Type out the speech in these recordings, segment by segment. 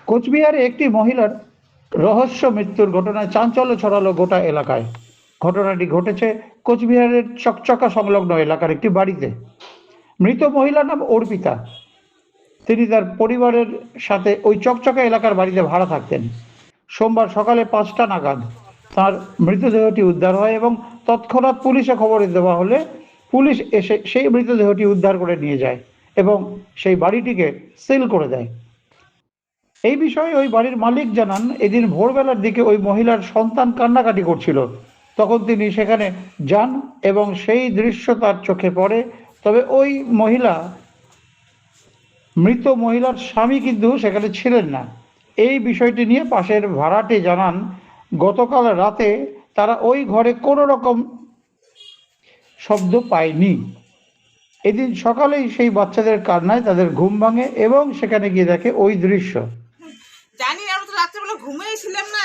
কোচবিহারে একটি মহিলার রহস্য মৃত্যুর ঘটনায় চাঞ্চল্য ছড়ালো গোটা এলাকায়। ঘটনাটি ঘটেছে কোচবিহারের চকচকা সংলগ্ন এলাকার একটি বাড়িতে। মৃত মহিলার নাম অর্পিতা। তিনি তার পরিবারের সাথে ওই চকচকা এলাকার বাড়িতে ভাড়া থাকতেন। সোমবার সকালে 5টা নাগাদ তার মৃতদেহটি উদ্ধার হয় এবং তৎক্ষণাৎ পুলিশে খবর দেওয়া হলে পুলিশ এসে সেই মৃতদেহটি উদ্ধার করে নিয়ে যায় এবং সেই বাড়িটিকে সিল করে দেয়। এই বিষয়ে ওই বাড়ির মালিক জানান, এদিন ভোরবেলার দিকে ওই মহিলার সন্তান কান্নাকাটি করছিল। তখন তিনি সেখানে যান এবং সেই দৃশ্য তার চোখে পড়ে। তবে ওই মৃত মহিলার স্বামী কিন্তু সেখানে ছিলেন না। এই বিষয়টি নিয়ে পাশের ভাড়াটে জানান, গতকাল রাতে তারা ওই ঘরে কোনো রকম শব্দ পায়নি। এদিন সকালেই সেই বাচ্চাদের কান্নায় তাদের ঘুম ভাঙে এবং সেখানে গিয়ে দেখে ওই দৃশ্য। জানি না, আমরা তো রাত্রেবেলা ঘুমিয়েছিলাম না,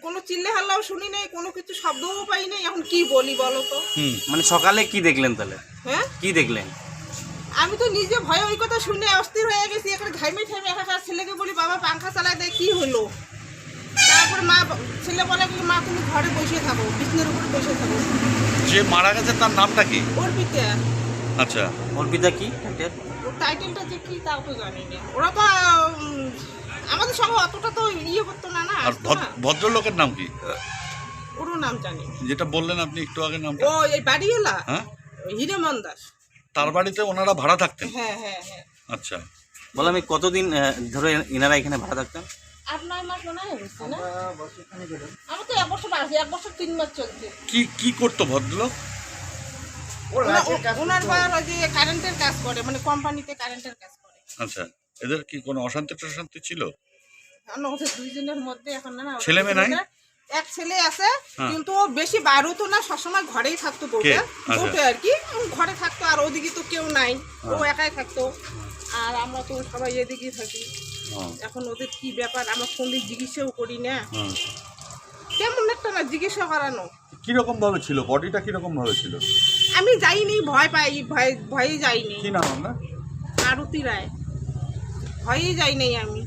কোনো চিল্লে হাল্লাও শুনি নাই, কোনো কিছু শব্দও পাই নাই। এখন কি বলি বলো তো? মানে সকালে কি দেখলেন তাহলে? হ্যাঁ, কি দেখলেন? আমি তো নিজে ভয়ে ওই কথা শুনে অস্থির হয়ে গেছি। এখানে ঘাইমে ঠাইমে একা ছেলেকে বলি, বাবা পাংখা চালায় দেয়, কি হলো? তারপরে ছেলে বলে, মা তুমি ঘরে বসে থাকো, বিছনার উপরে বসে থাকো। যে মারা গেছে তার নামটা কি? অর্পিতা। আচ্ছা, অর্পিতা কি ওর টাইটেলটা যে কি তাও তো জানি না। ওরা তো আমাদের সঙ্গে অতটা তো ইয়ে করতো না। না, আর ভদ্রলোকের নাম কি? ওরও নাম জানি। যেটা বললেন আপনি একটু আগে নামটা? ও এই বাড়িওয়ালা, হ্যাঁ, হিরেমন দাস। তার বাড়িতে ওনারা ভাড়া থাকতেন? হ্যাঁ হ্যাঁ হ্যাঁ। আচ্ছা, বললাম এই কতদিন ধরে এনারা এখানে ভাড়া থাকতেন? 8-9 মাস মনে হয় হয়েছে না? আমি তো 1 বছর আছে, 1 বছর 3 মাস চলছে। কি করতো ভদ্রলোক? ওনার বাবার ওই যে কারেন্টের কাজ করে, মানে কোম্পানিতে কারেন্টের কাজ করে। আচ্ছা, এদের কি কোনো অশান্তি টশান্তি ছিল? না, ওদের দুইজনের মধ্যে এখন না। ছেলে মেয়ে নাই? এক ছেলে আছে, কিন্তু ও বেশি বাইরে তো না, সবসময় ঘরেই থাকতো। বউটা আর কি ঘরে থাকতো, আর ওদিকে তো কেউ নাই, ও একাই থাকতো। আর আমরা তো সবাই এদিকেই থাকি। এখন ওদের কি ব্যাপার আমরা কোনদিন জিজ্ঞাসাও করি না। কেমন একটা না জিজ্ঞাসা করানো। কিরকম ভাবে ছিল বডিটা? কিরকম ভাবে ছিল? আমি যাইনি, ভয় পাই, ভয়ে যাইনি। কি নাম আপনার? আরতি রায়। ভয়েই যাই নাই আমি।